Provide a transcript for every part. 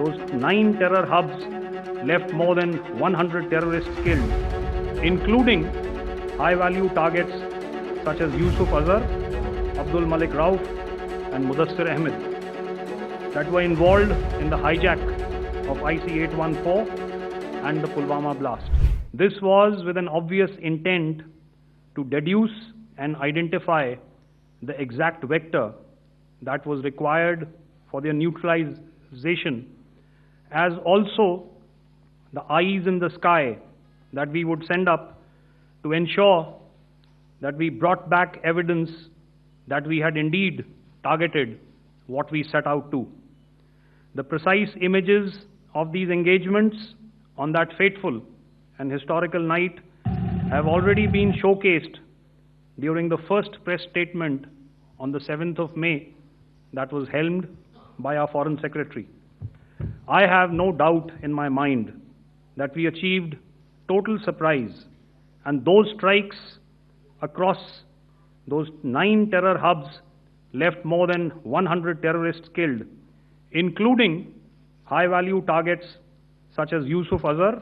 those 9 terror hubs left more than 100 terrorists killed, including high-value targets such as Yusuf Azhar, Abdul Malik Rauf, and Mudassir Ahmed that were involved in the hijack of IC-814 and the Pulwama blast. This was with an obvious intent to deduce and identify the exact vector that was required for their neutralization, as also the eyes in the sky that we would send up to ensure that we brought back evidence that we had indeed targeted what we set out to. The precise images of these engagements on that fateful and historical night have already been showcased during the first press statement on the 7th of May that was helmed by our Foreign Secretary. I have no doubt in my mind that we achieved total surprise, and those strikes across those 9 terror hubs left more than 100 terrorists killed, including high-value targets such as Yusuf Azhar,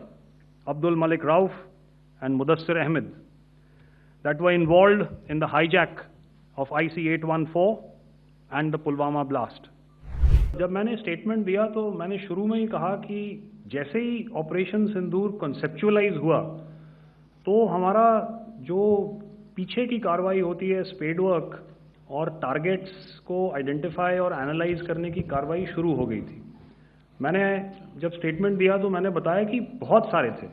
Abdul Malik Rauf, and Mudassir Ahmed that were involved in the hijack of IC-814 and the Pulwama blast. जब मैंने statement दिया तो मैंने शुरू में ही कहा कि जैसे ही ऑपरेशन सिंदूर कॉन्सेप्चुअलाइज हुआ तो हमारा जो पीछे की कार्रवाई होती है स्पेड वर्क और टारगेट्स को आइडेंटिफाई और एनालाइज करने की कार्रवाई शुरू हो गई थी। मैंने जब स्टेटमेंट दिया तो मैंने बताया कि बहुत सारे थे,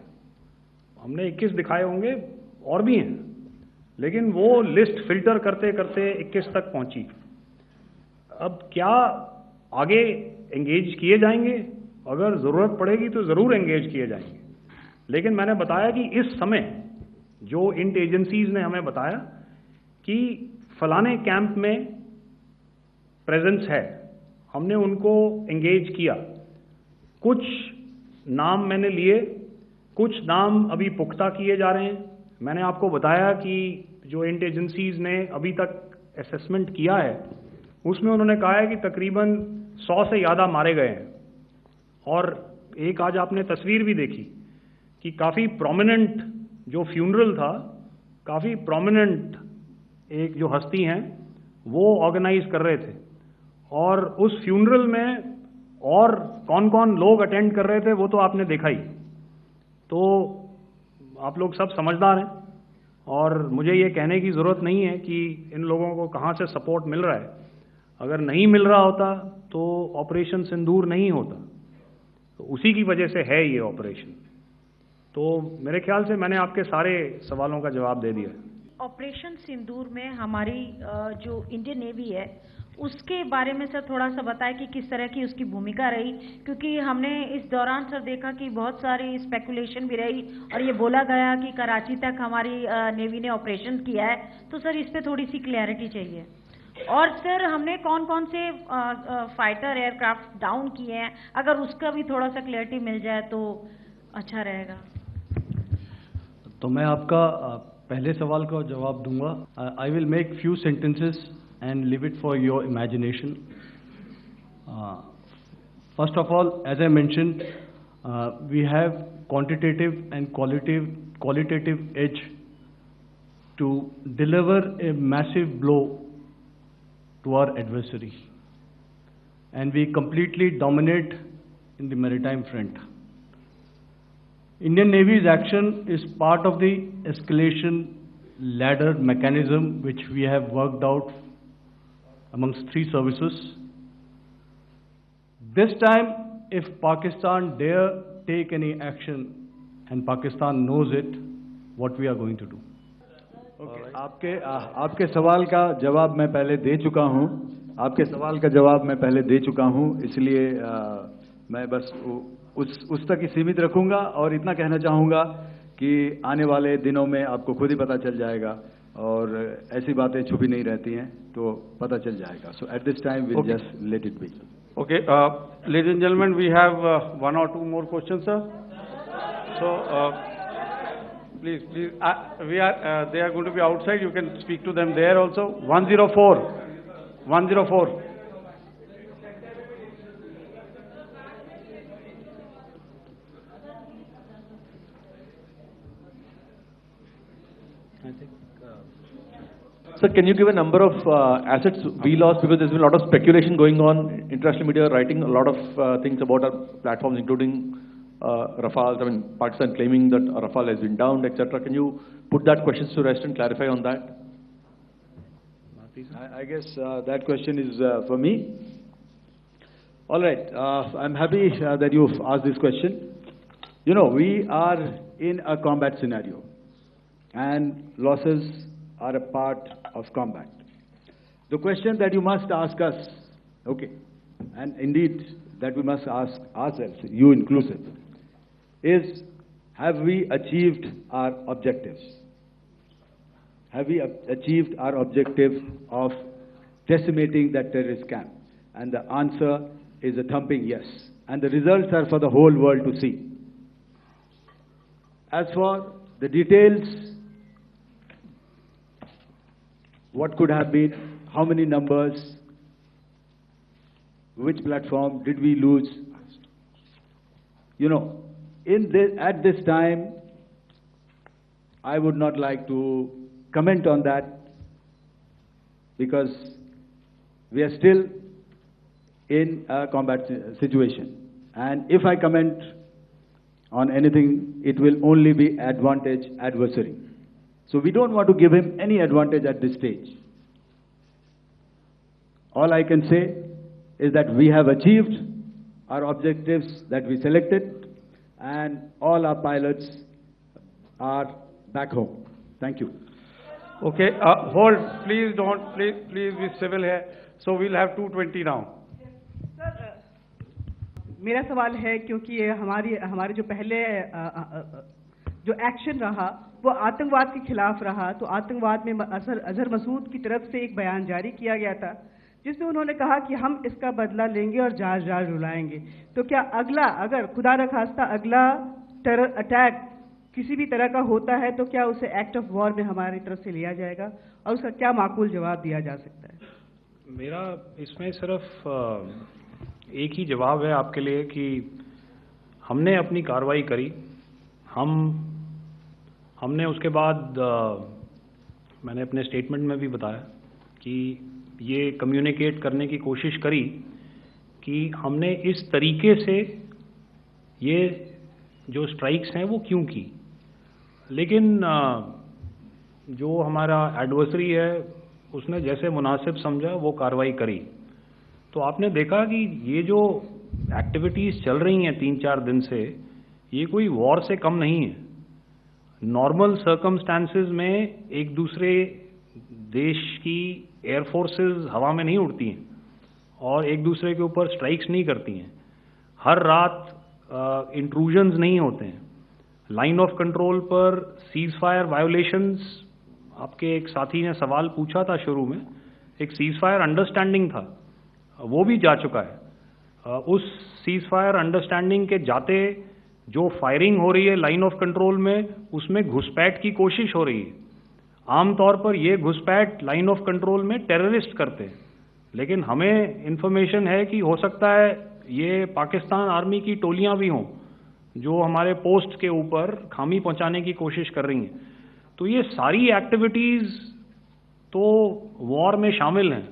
हमने 21 दिखाए होंगे और भी हैं, लेकिन वो लिस्ट फिल्टर करते करते 21 तक पहुंची। अब क्या आगे एंगेज किए जाएंगे? अगर ज़रूरत पड़ेगी तो ज़रूर एंगेज किए जाएंगे, लेकिन मैंने बताया कि इस समय जो इंट एजेंसीज ने हमें बताया कि फलाने कैंप में प्रेजेंस है, हमने उनको एंगेज किया। कुछ नाम मैंने लिए, कुछ नाम अभी पुख्ता किए जा रहे हैं। मैंने आपको बताया कि जो इंट एजेंसीज ने अभी तक असेसमेंट किया है उसमें उन्होंने कहा है कि तकरीबन 100 से ज़्यादा मारे गए हैं। और एक आज आपने तस्वीर भी देखी कि काफ़ी प्रोमिनेंट जो फ्यूनरल था, काफ़ी प्रोमिनेंट एक जो हस्ती हैं वो ऑर्गेनाइज कर रहे थे, और उस फ्यूनरल में और कौन कौन लोग अटेंड कर रहे थे वो तो आपने देखा ही। तो आप लोग सब समझदार हैं और मुझे ये कहने की ज़रूरत नहीं है कि इन लोगों को कहाँ से सपोर्ट मिल रहा है। अगर नहीं मिल रहा होता तो ऑपरेशन सिंदूर नहीं होता, तो उसी की वजह से है ये ऑपरेशन। तो मेरे ख्याल से मैंने आपके सारे सवालों का जवाब दे दिया। ऑपरेशन सिंदूर में हमारी जो इंडियन नेवी है उसके बारे में सर थोड़ा सा बताएं कि किस तरह की उसकी भूमिका रही, क्योंकि हमने इस दौरान सर देखा कि बहुत सारी स्पेकुलेशन भी रही और ये बोला गया कि कराची तक हमारी नेवी ने ऑपरेशन किया है। तो सर इस पे थोड़ी सी क्लैरिटी चाहिए। और सर हमने कौन कौन से फाइटर एयरक्राफ्ट डाउन किए हैं, अगर उसका भी थोड़ा सा क्लैरिटी मिल जाए तो अच्छा रहेगा। तो मैं आपका पहले सवाल का जवाब दूंगा। I will make few sentences and leave it for your imagination. First of all, as I mentioned, we have quantitative and qualitative edge to deliver a massive blow to our adversary, and we completely dominate in the maritime front. Indian Navy's action is part of the escalation ladder mechanism which we have worked out amongst 3 services. This time, if Pakistan dare take any action, and Pakistan knows it, what we are going to do. Okay. आपके सवाल का जवाब मैं पहले दे चुका हूं। आपके सवाल का जवाब मैं पहले दे चुका हूं, इसलिए मैं बस उस तक ही सीमित रखूंगा और इतना कहना चाहूंगा कि आने वाले दिनों में आपको खुद ही पता चल जाएगा और ऐसी बातें छुपी नहीं रहती हैं, तो पता चल जाएगा। So at this time we'll just let it be. Okay, ladies and gentlemen, we have 1 or 2 more questions, sir. So please, they are going to be outside. You can speak to them there also. 104. Sir, can you give a number of assets we lost, because there's been a lot of speculation going on, international media writing a lot of things about our platforms, including Rafale. I mean, Pakistan claiming that Rafale has been downed, etc. Can you put that question to rest and clarify on that? I guess that question is for me. All right, I'm happy that you've asked this question. You know, we are in a combat scenario, and losses are a part of combat. The question that you must ask us, okay, and indeed that we must ask ourselves, you inclusive, is have we achieved our objectives? Have we achieved our objective of decimating that terrorist camp? And the answer is a thumping yes. And the results are for the whole world to see. As for the details, what could have been, how many numbers, which platform did we lose? You know, at this time, I would not like to comment on that, because we are still in a combat situation. And if I comment on anything, it will only be advantage adversary. So we don't want to give him any advantage at this stage. All I can say is that we have achieved our objectives that we selected, and all our pilots are back home. Thank you. Okay, hold, please don't, please be civil here. So we'll have 220 now. Sir, मेरा सवाल है, क्योंकि ये हमारे जो पहले जो action रहा वो आतंकवाद के खिलाफ रहा, तो आतंकवाद में अजहर मसूद की तरफ से एक बयान जारी किया गया था जिसमें उन्होंने कहा कि हम इसका बदला लेंगे और जहाज रुलाएंगे। तो क्या अगला, अगर खुदा न खास्ता अगला टेरर अटैक किसी भी तरह का होता है, तो क्या उसे एक्ट ऑफ वॉर में हमारी तरफ से लिया जाएगा और उसका क्या माकूल जवाब दिया जा सकता है? मेरा इसमें सिर्फ एक ही जवाब है आपके लिए कि हमने अपनी कार्रवाई करी। हमने उसके बाद मैंने अपने स्टेटमेंट में भी बताया कि ये कम्युनिकेट करने की कोशिश करी कि हमने इस तरीके से ये जो स्ट्राइक्स हैं वो क्यों की। लेकिन जो हमारा एडवर्सरी है उसने जैसे मुनासिब समझा वो कार्रवाई करी। तो आपने देखा कि ये जो एक्टिविटीज़ चल रही हैं 3-4 दिन से, ये कोई वॉर से कम नहीं है। नॉर्मल सर्कमस्टांसेस में एक दूसरे देश की एयरफोर्सेस हवा में नहीं उड़ती हैं और एक दूसरे के ऊपर स्ट्राइक्स नहीं करती हैं। हर रात इंट्रूजन्स नहीं होते हैं। लाइन ऑफ कंट्रोल पर सीज फायर वायोलेशंस, आपके एक साथी ने सवाल पूछा था शुरू में, एक सीज फायर अंडरस्टैंडिंग था, वो भी जा चुका है। उस सीज फायर अंडरस्टैंडिंग के जाते जो फायरिंग हो रही है लाइन ऑफ कंट्रोल में, उसमें घुसपैठ की कोशिश हो रही है। आमतौर पर ये घुसपैठ लाइन ऑफ कंट्रोल में टेररिस्ट करते हैं, लेकिन हमें इंफॉर्मेशन है कि हो सकता है ये पाकिस्तान आर्मी की टोलियां भी हों जो हमारे पोस्ट के ऊपर खामी पहुंचाने की कोशिश कर रही हैं। तो ये सारी एक्टिविटीज़ तो वॉर में शामिल हैं।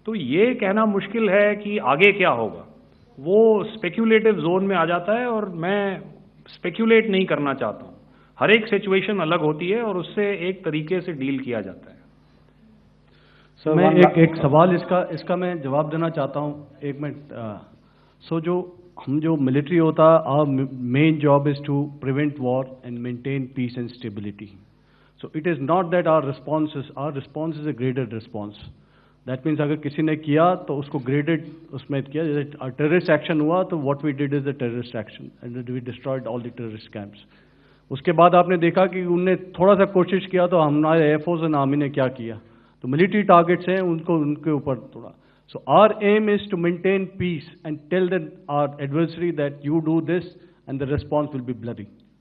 तो ये कहना मुश्किल है कि आगे क्या होगा, वो स्पेक्यूलेटिव जोन में आ जाता है और मैं स्पेक्यूलेट नहीं करना चाहता हूँ। हर एक सिचुएशन अलग होती है और उससे एक तरीके से डील किया जाता है। सर मैं एक सवाल इसका मैं जवाब देना चाहता हूँ, एक मिनट। सो हम जो मिलिट्री होता है, our main job is to prevent war and maintain peace and stability. So it is not that our response is a graded response. That means अगर किसी ने किया तो उसको ग्रेडेड उसमें किया। जैसे टेररिस्ट एक्शन हुआ तो what we did is the terrorist action and we destroyed all the terrorist camps. उसके बाद आपने देखा कि उनने थोड़ा सा कोशिश किया तो हमारे एयरफोर्स एंड आर्मी ने क्या किया, तो मिलिट्री टारगेट्स हैं उनके ऊपर थोड़ा। So our aim is to maintain peace and tell our adversary that you do this and the response will be bloody.